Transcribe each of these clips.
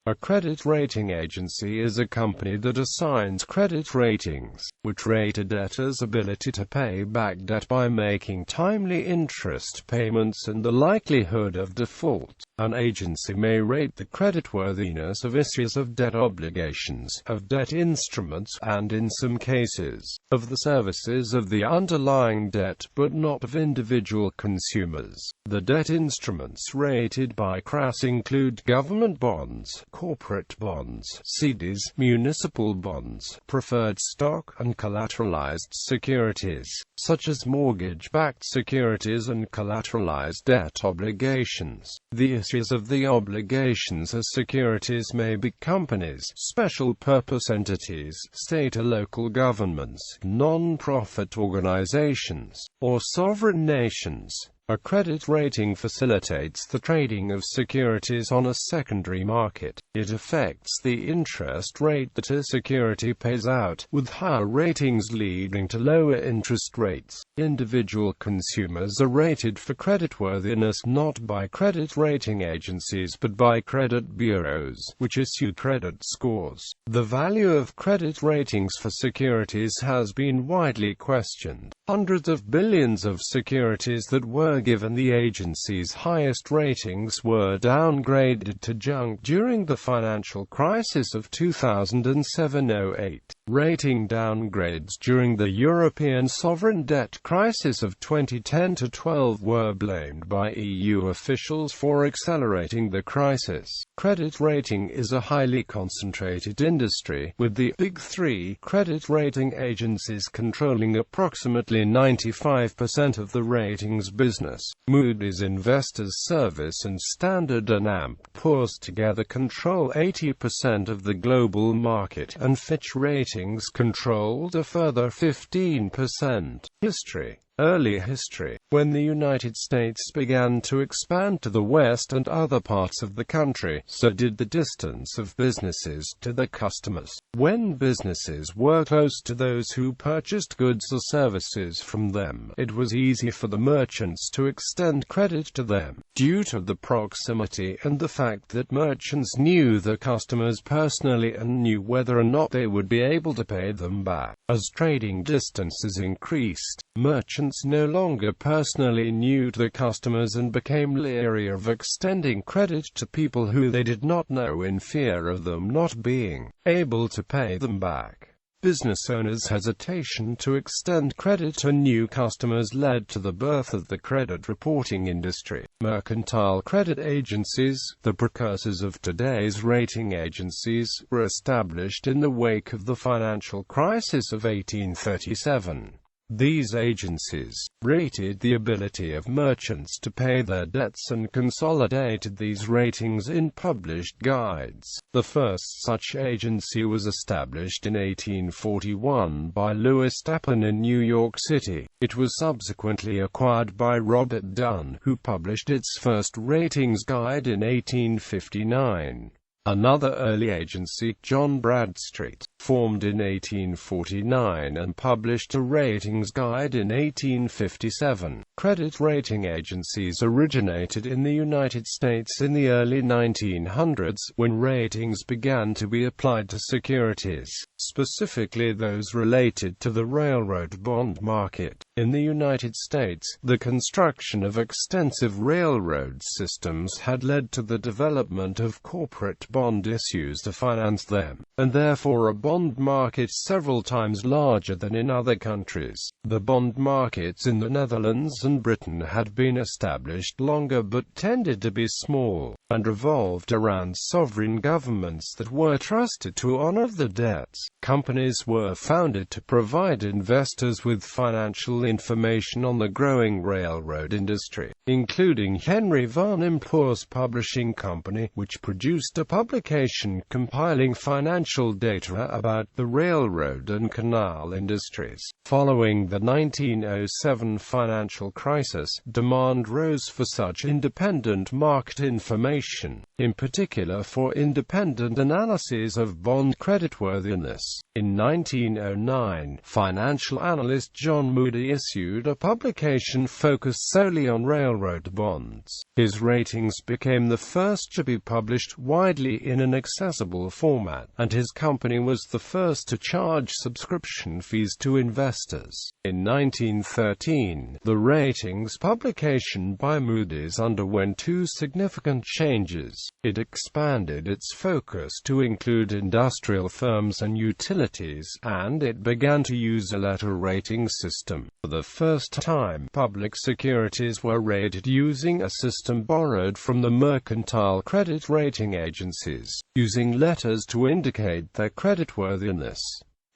A credit rating agency is a company that assigns credit ratings, which rate a debtor's ability to pay back debt by making timely interest payments and the likelihood of default. An agency may rate the creditworthiness of issues of debt obligations, of debt instruments, and in some cases, of the services of the underlying debt, but not of individual consumers. The debt instruments rated by CRAs include government bonds, corporate bonds, CDs, municipal bonds, preferred stock, and collateralized securities, such as mortgage-backed securities and collateralized debt obligations. The issuers of the obligations as securities may be companies, special-purpose entities, state or local governments, non-profit organizations, or sovereign nations. A credit rating facilitates the trading of securities on a secondary market. It affects the interest rate that a security pays out, with higher ratings leading to lower interest rates. Individual consumers are rated for creditworthiness not by credit rating agencies but by credit bureaus, which issue credit scores. The value of credit ratings for securities has been widely questioned. Hundreds of billions of securities that were given the agency's highest ratings were downgraded to junk during the financial crisis of 2007-08. Rating downgrades during the European sovereign debt crisis of 2010-12 were blamed by EU officials for accelerating the crisis. Credit rating is a highly concentrated industry, with the Big Three credit rating agencies controlling approximately 95% of the ratings business. Moody's Investors Service and Standard & Poor's together control 80% of the global market, and Fitch Ratings controlled a further 15%. History. Early history. When the United States began to expand to the west and other parts of the country, so did the distance of businesses to their customers. When businesses were close to those who purchased goods or services from them, it was easy for the merchants to extend credit to them. Due to the proximity and the fact that merchants knew their customers personally and knew whether or not they would be able to pay them back. As trading distances increased, merchants no longer personally knew their customers and became leery of extending credit to people who they did not know in fear of them not being able to pay them back. Business owners' hesitation to extend credit to new customers led to the birth of the credit reporting industry. Mercantile credit agencies, the precursors of today's rating agencies, were established in the wake of the financial crisis of 1837. These agencies rated the ability of merchants to pay their debts and consolidated these ratings in published guides. The first such agency was established in 1841 by Louis Tappan in New York City. It was subsequently acquired by Robert Dunn, who published its first ratings guide in 1859. Another early agency, John Bradstreet, formed in 1849 and published a ratings guide in 1857. Credit rating agencies originated in the United States in the early 1900s, when ratings began to be applied to securities, specifically those related to the railroad bond market. In the United States, the construction of extensive railroad systems had led to the development of corporate bond issues to finance them, and therefore a bond market several times larger than in other countries. The bond markets in the Netherlands and Britain had been established longer but tended to be small, and revolved around sovereign governments that were trusted to honor the debts. Companies were founded to provide investors with financial information on the growing railroad industry, including Henry Van Impe's Publishing Company, which produced a publication compiling financial financial data about the railroad and canal industries. Following the 1907 financial crisis, demand rose for such independent market information, in particular for independent analyses of bond creditworthiness. In 1909, financial analyst John Moody issued a publication focused solely on railroad bonds. His ratings became the first to be published widely in an accessible format, and his company was the first to charge subscription fees to investors. In 1913, the ratings publication by Moody's underwent two significant changes. It expanded its focus to include industrial firms and utilities, and it began to use a letter rating system. For the first time, public securities were rated using a system borrowed from the mercantile credit rating agencies, using letters to indicate their creditworthiness.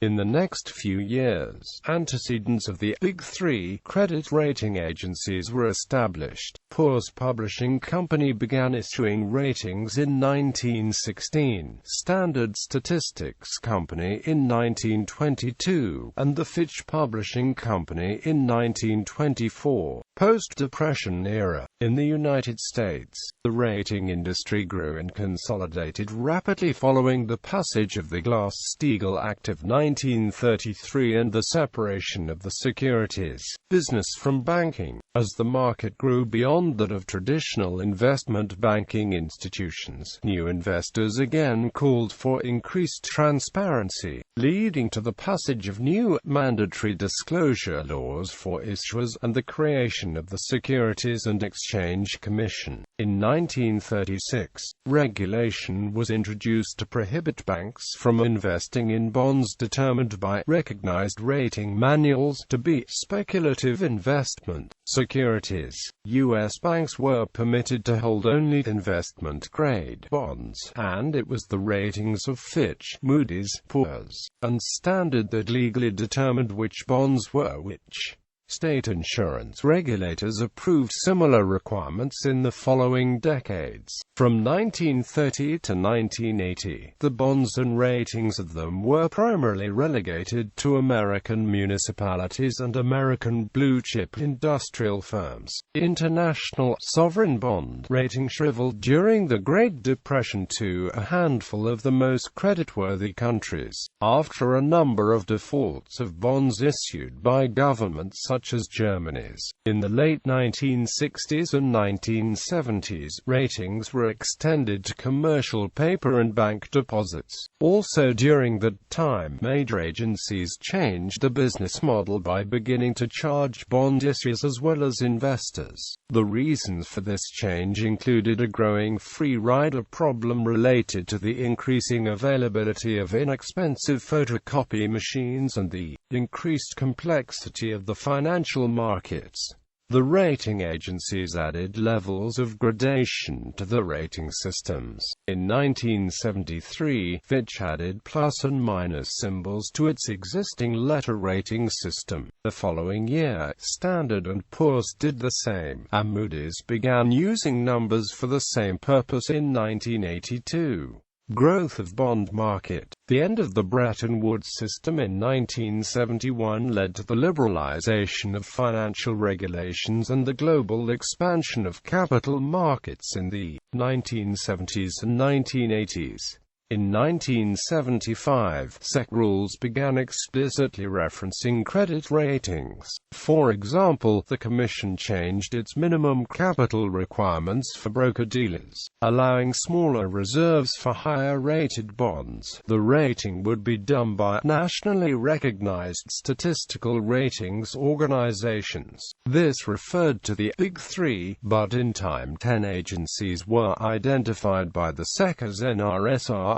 In the next few years, antecedents of the Big Three credit rating agencies were established. Poor's Publishing Company began issuing ratings in 1916, Standard Statistics Company in 1922, and the Fitch Publishing Company in 1924. Post-Depression era. In the United States, the rating industry grew and consolidated rapidly following the passage of the Glass-Steagall Act of 1933 and the separation of the securities business from banking. As the market grew beyond that of traditional investment banking institutions, new investors again called for increased transparency, leading to the passage of new mandatory disclosure laws for issuers and the creation of the Securities and Exchange Commission. In 1936, regulation was introduced to prohibit banks from investing in bonds determined by recognized rating manuals to be speculative investment securities. U.S. banks were permitted to hold only investment-grade bonds, and it was the ratings of Fitch, Moody's, Poor's, and Standard that legally determined which bonds were which. State insurance regulators approved similar requirements in the following decades. From 1930 to 1980, the bonds and ratings of them were primarily relegated to American municipalities and American blue-chip industrial firms. International sovereign bond rating shriveled during the Great Depression to a handful of the most creditworthy countries, after a number of defaults of bonds issued by governments such as Germany's. In the late 1960s and 1970s, ratings were extended to commercial paper and bank deposits. Also during that time, major agencies changed the business model by beginning to charge bond issuers as well as investors. The reasons for this change included a growing free rider problem related to the increasing availability of inexpensive photocopy machines and the increased complexity of the financial markets. The rating agencies added levels of gradation to the rating systems. In 1973, Fitch added plus and minus symbols to its existing letter rating system. The following year, Standard & Poor's did the same, and Moody's began using numbers for the same purpose in 1982. Growth of bond market. The end of the Bretton Woods system in 1971 led to the liberalization of financial regulations and the global expansion of capital markets in the 1970s and 1980s. In 1975, SEC rules began explicitly referencing credit ratings. For example, the Commission changed its minimum capital requirements for broker-dealers, allowing smaller reserves for higher-rated bonds. The rating would be done by nationally recognized statistical ratings organizations. This referred to the Big Three, but in time 10 agencies were identified by the SEC as NRSROs.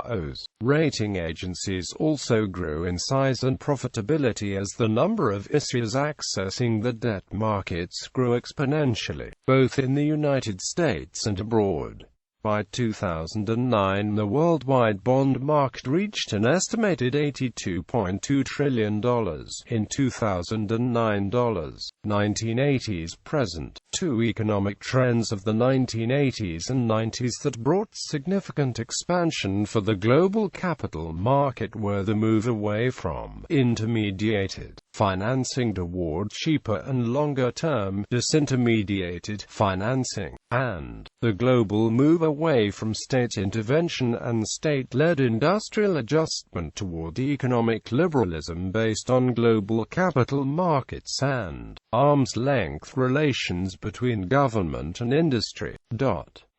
Rating agencies also grew in size and profitability as the number of issuers accessing the debt markets grew exponentially, both in the United States and abroad. By 2009, the worldwide bond market reached an estimated $82.2 trillion in 2009. 1980s present. Two economic trends of the 1980s and 90s that brought significant expansion for the global capital market were the move away from intermediated financing toward cheaper and longer-term disintermediated financing, and the global move away from state intervention and state-led industrial adjustment toward economic liberalism based on global capital markets and arm's-length relations between government and industry.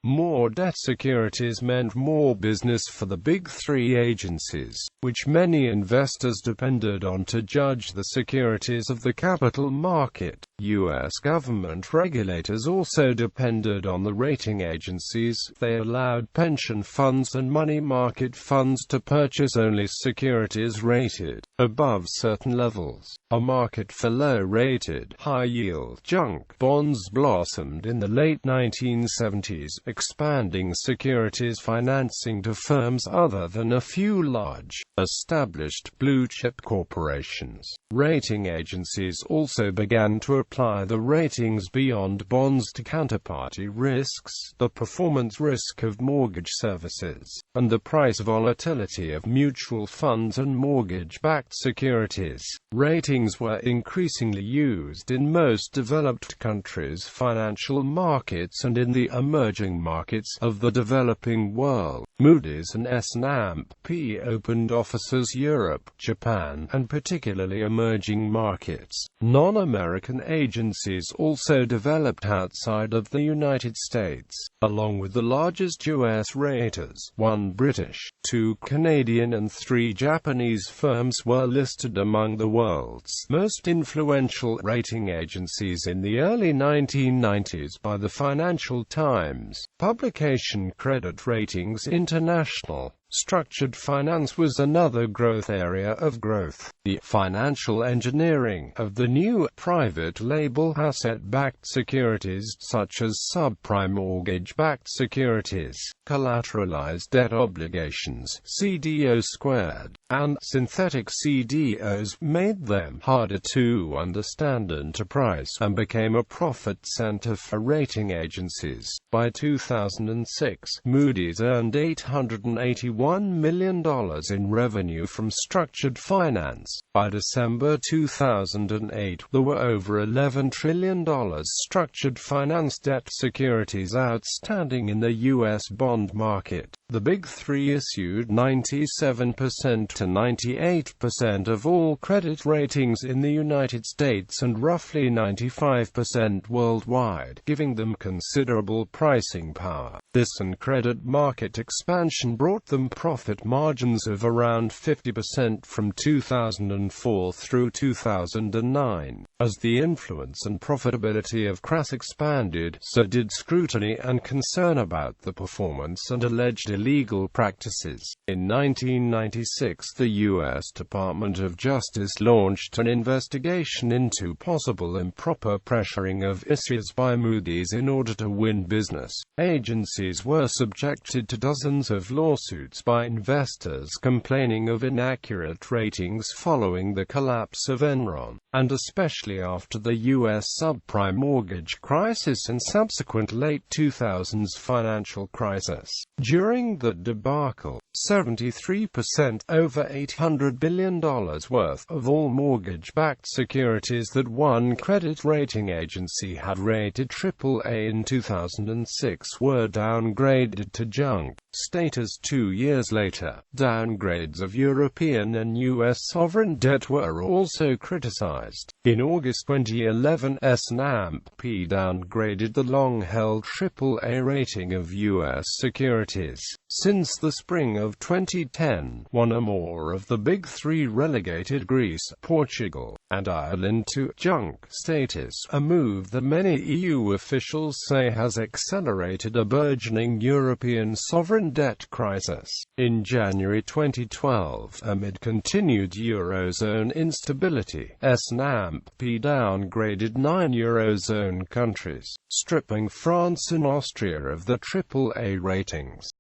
More debt securities meant more business for the big three agencies, which many investors depended on to judge the securities of the capital market. U.S. government regulators also depended on the rating agencies. They allowed pension funds and money market funds to purchase only securities rated above certain levels. A market for low-rated, high-yield junk bonds blossomed in the late 1970s, expanding securities financing to firms other than a few large, established blue-chip corporations. Rating agencies also began to apply the ratings beyond bonds to counterparty risks, the performance risk of mortgage services, and the price volatility of mutual funds and mortgage-backed securities. Ratings were increasingly used in most developed countries' financial markets and in the emerging markets of the developing world. Moody's and S&P opened offices Europe, Japan, and particularly emerging markets. Non-American agencies also developed outside of the United States, along with the largest U.S. raters. 1 British, 2 Canadian and 3 Japanese firms were listed among the world's most influential rating agencies in the early 1990s by the Financial Times publication Credit Ratings International. Structured finance was another growth area of growth. The financial engineering of the new private label asset-backed securities such as subprime mortgage-backed securities, collateralized debt obligations, CDO², and synthetic CDOs made them harder to understand and to price, and became a profit center for rating agencies. By 2006, Moody's earned $881 million in revenue from structured finance. By December 2008, there were over $11 trillion structured finance debt securities outstanding in the U.S. bond market. The Big Three issued 97% to 98% of all credit ratings in the United States and roughly 95% worldwide, giving them considerable pricing power. This and credit market expansion brought them profit margins of around 50% from 2004 through 2009. As the influence and profitability of CRAs expanded, so did scrutiny and concern about the performance and alleged illegal practices. In 1996, the U.S. Department of Justice launched an investigation into possible improper pressuring of issuers by Moody's in order to win business. Agencies were subjected to dozens of lawsuits by investors complaining of inaccurate ratings following the collapse of Enron, and especially after the U.S. subprime mortgage crisis and subsequent late 2000s financial crisis. During the debacle, 73%, over $800 billion worth, of all mortgage-backed securities that one credit rating agency had rated AAA in 2006 were downgraded to junk status 2 years later. Downgrades of European and U.S. sovereign debt were also criticized. In August 2011, S&P downgraded the long-held AAA rating of U.S. securities. Since the spring of 2010, one or more of the Big Three relegated Greece, Portugal, and Ireland to junk status, a move that many EU officials say has accelerated a burgeoning European sovereign debt crisis. In January 2012, amid continued Eurozone instability, S&P S&P downgraded 9 Eurozone countries, stripping France and Austria of their AAA ratings.